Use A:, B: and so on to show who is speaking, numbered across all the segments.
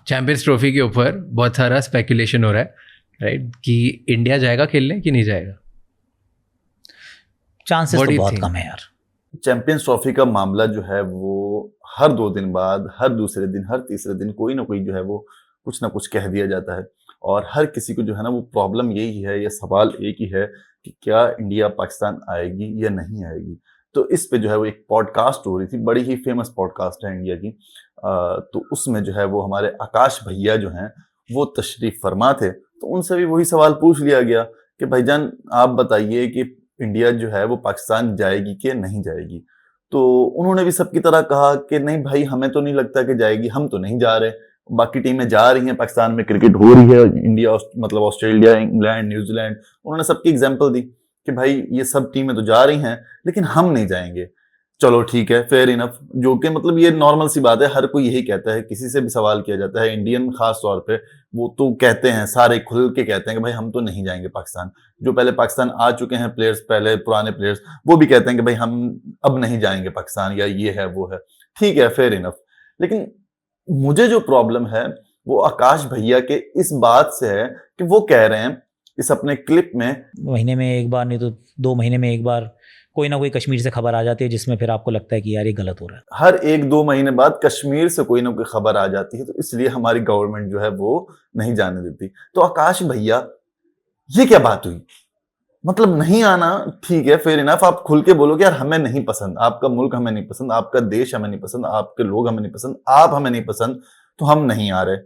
A: Champions trophy के ऊपर बहुत सारा स्पेकुलेशन हो रहा है, राइट, कि इंडिया जाएगा खेलने कि नहीं जाएगा।
B: चांसेस
A: What
B: तो
A: do you
B: बहुत
A: think?
B: कम है यार।
C: चैंपियंस ट्रॉफी का मामला जो है वो हर 2 दिन बाद, हर दूसरे दिन, हर तीसरे दिन कोई ना कोई जो है वो कुछ ना कुछ कह दिया जाता है। और हर किसी को जो है ना वो प्रॉब्लम यही है, या सवाल एक ही है कि क्या इंडिया पाकिस्तान आएगी या नहीं आएगी। तो इस पे जो है वो एक पॉडकास्ट हो रही थी, बड़ी ही फेमस पॉडकास्ट है इंडिया की। तो उसमें जो है वो हमारे आकाश भैया जो हैं वो तशरीफ फरमा थे। तो उनसे भी वही सवाल पूछ लिया गया कि भाईजान आप बताइए कि इंडिया जो है वो पाकिस्तान जाएगी कि नहीं जाएगी। तो उन्होंने भी सबकी तरह कहा कि नहीं भाई, हमें तो नहीं लगता कि जाएगी, हम तो नहीं जा रहे, बाकी टीमें जा रही हैं, पाकिस्तान में क्रिकेट हो रही है, इंडिया मतलब ऑस्ट्रेलिया, इंग्लैंड, न्यूजीलैंड, उन्होंने सबकी एग्जाम्पल दी कि भाई ये सब टीमें तो जा रही हैं लेकिन हम नहीं जाएंगे। चलो ठीक है, फेयर इनफ, जो कि मतलब ये नॉर्मल सी बात है, हर कोई यही कहता है, किसी से भी सवाल किया जाता है, इंडियन खास तौर पे वो तो कहते हैं, सारे खुल के कहते हैं कि भाई हम तो नहीं जाएंगे पाकिस्तान। जो पहले पाकिस्तान आ चुके हैं प्लेयर्स, पहले पुराने प्लेयर्स, वो भी कहते हैं कि भाई हम अब नहीं जाएंगे पाकिस्तान, या ये है वो है। ठीक है, फेयर इनफ। लेकिन मुझे जो प्रॉब्लम है वो आकाश भैया के इस बात से है कि वो कह रहे हैं इस अपने क्लिप में,
B: महीने में एक बार नहीं तो 2 महीने में एक बार कोई ना कोई कश्मीर से खबर आ जाती है जिसमें फिर आपको लगता है कि यार ये गलत हो रहा है।
C: हर 1-2 महीने बाद कश्मीर से कोई ना कोई खबर आ जाती है, तो इसलिए हमारी गवर्नमेंट जो है वो नहीं जाने देती। तो आकाश भैया, ये क्या बात हुई? मतलब नहीं आना, ठीक है, फेयर इनफ, आप खुल के बोलो कि यार हमें नहीं पसंद, आपका मुल्क हमें नहीं पसंद, आपका देश हमें नहीं पसंद, आपके लोग हमें नहीं पसंद, आप हमें नहीं पसंद, तो हम नहीं आ रहे।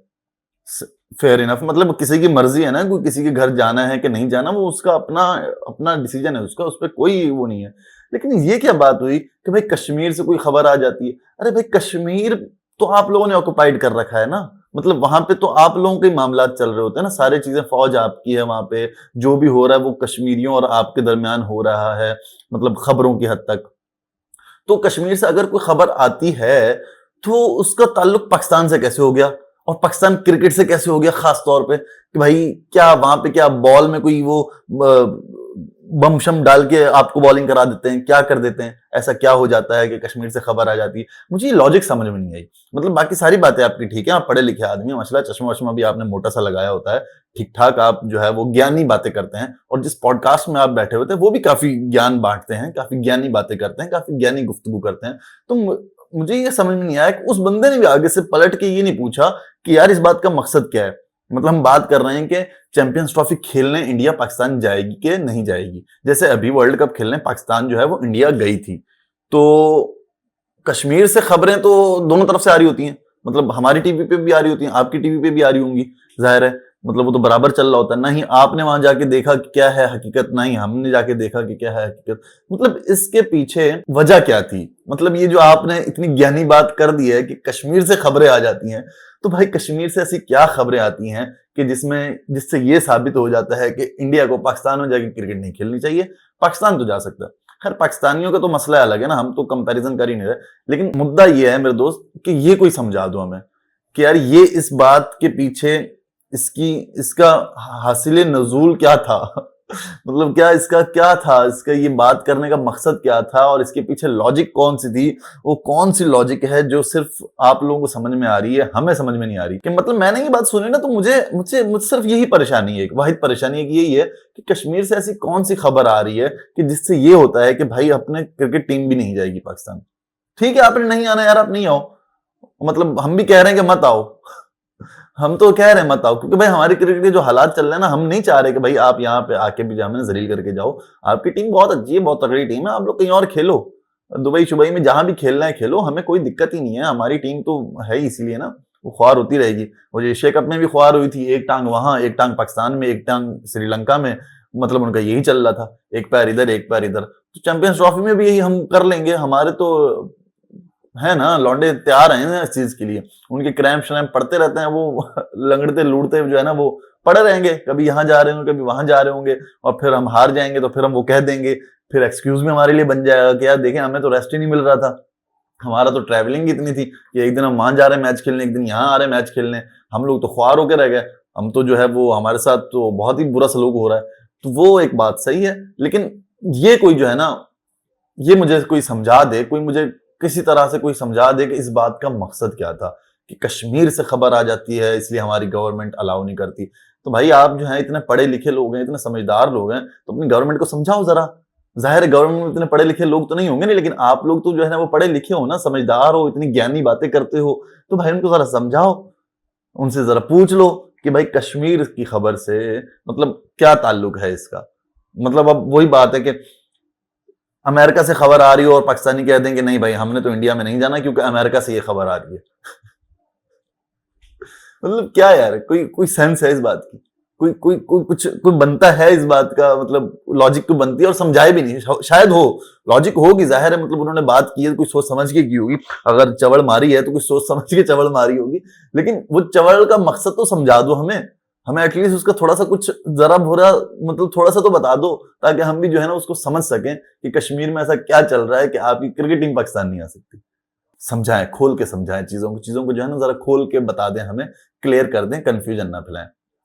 C: फेयर इनफ, मतलब किसी की मर्जी है ना, कोई किसी के घर जाना है कि नहीं जाना, वो उसका अपना अपना डिसीजन है, उसका, उस पर कोई वो नहीं है। लेकिन ये क्या बात हुई कि भाई कश्मीर से कोई खबर आ जाती है? अरे भाई, कश्मीर तो आप लोगों ने ऑक्युपाइड कर रखा है ना, मतलब वहां पे तो आप लोगों के मामला चल रहे होते हैं ना, सारे चीजें, फौज आपकी है वहां पे, जो भी हो रहा है वो कश्मीरियों और आपके दरमियान हो रहा है, मतलब खबरों की हद तक। तो कश्मीर से अगर कोई खबर आती है तो उसका ताल्लुक पाकिस्तान से कैसे हो गया, और पाकिस्तान क्रिकेट से कैसे हो गया, खास तौर पे कि भाई क्या वहां पे क्या बॉल में कोई वो बम शम डाल के आपको बॉलिंग करा देते हैं, क्या कर देते हैं, ऐसा क्या हो जाता है कि कश्मीर से खबर आ जाती है? मुझे ये लॉजिक समझ में नहीं आई। मतलब बाकी सारी बातें आपकी ठीक है, आप पढ़े लिखे आदमी हैं, मसला चश्मा वश्मा भी आपने मोटा सा लगाया होता है, ठीक ठाक आप जो है वो ज्ञानी बातें करते हैं, और जिस पॉडकास्ट में आप बैठे होते हैं वो भी काफी ज्ञान बांटते हैं, काफी ज्ञानी बातें करते हैं, काफी ज्ञानी गुफ्तगू करते हैं। तो मुझे ये समझ में नहीं आया कि उस बंदे ने भी आगे से पलट के ये नहीं पूछा कि यार इस बात का मकसद क्या है। मतलब हम बात कर रहे हैं कि चैंपियंस ट्रॉफी खेलने इंडिया पाकिस्तान जाएगी कि नहीं जाएगी। जैसे अभी वर्ल्ड कप खेलने पाकिस्तान जो है वो इंडिया गई थी, तो कश्मीर से खबरें तो दोनों तरफ से आ रही होती हैं, मतलब हमारी टीवी पे भी आ रही होती हैं, आपकी टीवी पे भी आ रही होंगी, जाहिर है, मतलब वो तो बराबर चल रहा होता है। ना ही आपने वहां जाके देखा कि क्या है हकीकत, ना ही हमने जाके देखा कि क्या है हकीकत। मतलब इसके पीछे वजह क्या थी? मतलब ये जो आपने इतनी ज्ञानी बात कर दी है कि कश्मीर से खबरें आ जाती हैं, तो भाई कश्मीर से ऐसी क्या खबरें आती हैं कि जिससे ये साबित हो जाता है कि इंडिया को पाकिस्तान में जाके क्रिकेट नहीं खेलनी चाहिए, पाकिस्तान तो जा सकता है। खैर, पाकिस्तानियों का तो मसला अलग है ना, हम तो कंपैरिजन कर ही नहीं रहे। लेकिन मुद्दा ये है मेरे दोस्त कि ये कोई समझा दो हमें कि यार ये इस बात के पीछे इसका हासिल नजूल क्या था मतलब क्या इसका क्या था, इसका ये बात करने का मकसद क्या था, और इसके पीछे लॉजिक कौन सी थी? वो कौन सी लॉजिक है जो सिर्फ आप लोगों को समझ में आ रही है, हमें समझ में नहीं आ रही? कि मतलब मैंने ये बात सुनी ना, तो मुझे सिर्फ यही परेशानी है, वाहिद परेशानी है कि यही है कि कश्मीर से ऐसी कौन सी खबर आ रही है कि जिससे ये होता है कि भाई अपने क्रिकेट टीम भी नहीं जाएगी पाकिस्तान। ठीक है, आपने नहीं आना यार, आप नहीं आओ, मतलब हम भी कह रहे हैं कि मत आओ हम तो कह रहे हैं मत आओ, क्योंकि भाई हमारी क्रिकेट के जो हालात चल रहे हैं ना, हम नहीं चाह रहे कि भाई आप यहाँ पे आके भी हमें जलील करके जाओ। आपकी टीम बहुत अच्छी है, बहुत तगड़ी टीम है, आप लोग कहीं और खेलो, दुबई शुबई में जहां भी खेलना है खेलो, हमें कोई दिक्कत ही नहीं है, हमारी टीम तो है ही, इसलिए ना वो ख्वार होती रहेगी। वो एशिया कप में भी ख्वार हुई थी, एक टांग वहां, एक टांग पाकिस्तान में, एक टांग श्रीलंका में, मतलब उनका यही चल रहा था, एक पैर इधर एक पैर इधर। तो चैंपियंस ट्रॉफी में भी यही हम कर लेंगे, हमारे तो है ना, लौंडे तैयार हैं इस चीज के लिए। उनके क्रैम्प श्रैम्प पड़ते रहते हैं, वो लंगड़ते लूटते जो है ना वो पड़े रहेंगे, कभी यहाँ जा रहे होंगे, कभी वहां जा रहे होंगे, और फिर हम हार जाएंगे तो फिर हम वो कह देंगे, फिर एक्सक्यूज भी हमारे लिए बन जाएगा कि यार देखें हमें तो रेस्ट ही नहीं मिल रहा था, हमारा तो ट्रैवलिंग इतनी थी कि एक दिन हम वहां जा रहे हैं मैच खेलने, एक दिन यहाँ आ रहे हैं मैच खेलने, हम लोग तो ख्वार होकर रह गए, हम तो जो है वो हमारे साथ तो बहुत ही बुरा सलूक हो रहा है। तो वो एक बात सही है, लेकिन ये कोई जो है ना, ये मुझे कोई समझा दे, कोई मुझे किसी तरह से कोई समझा दे कि इस बात का मकसद क्या था, कि कश्मीर से खबर आ जाती है इसलिए हमारी गवर्नमेंट अलाउ नहीं करती। तो भाई आप जो है इतने पढ़े लिखे लोग हैं, इतने समझदार लोग हैं, तो अपनी गवर्नमेंट को समझाओ जरा। जाहिर है गवर्नमेंट में इतने पढ़े लिखे लोग तो नहीं होंगे नहीं, लेकिन आप लोग तो जो है ना वो पढ़े लिखे हो ना, समझदार हो, इतनी ज्ञानी बातें करते हो, तो भाई उनको जरा समझाओ, उनसे जरा पूछ लो कि भाई कश्मीर की खबर से मतलब क्या ताल्लुक है इसका। मतलब अब वही बात है कि अमेरिका से खबर आ रही हो और पाकिस्तानी कह दें कि नहीं भाई हमने तो इंडिया में नहीं जाना क्योंकि अमेरिका से ये खबर आ रही है। मतलब क्या यार, कोई कोई सेंस है इस बात की? कोई बनता है इस बात का? मतलब लॉजिक तो बनती है और समझाए भी नहीं, शायद हो लॉजिक होगी, जाहिर है, मतलब उन्होंने बात की है तो कुछ सोच समझ के की होगी, अगर चवड़ मारी है तो कुछ सोच समझ के चवड़ मारी होगी, लेकिन वो चवड़ का मकसद तो समझा दो हमें एटलीस्ट उसका थोड़ा सा कुछ जरा भोरा मतलब थोड़ा सा तो बता दो, ताकि हम भी जो है ना उसको समझ सकें कि कश्मीर में ऐसा क्या चल रहा है कि आपकी क्रिकेट टीम पाकिस्तान नहीं आ सकती। समझाएं, खोल के समझाएं चीजों को जो है ना जरा खोल के बता दें, हमें क्लियर कर दें, कंफ्यूजन ना फैलाएं।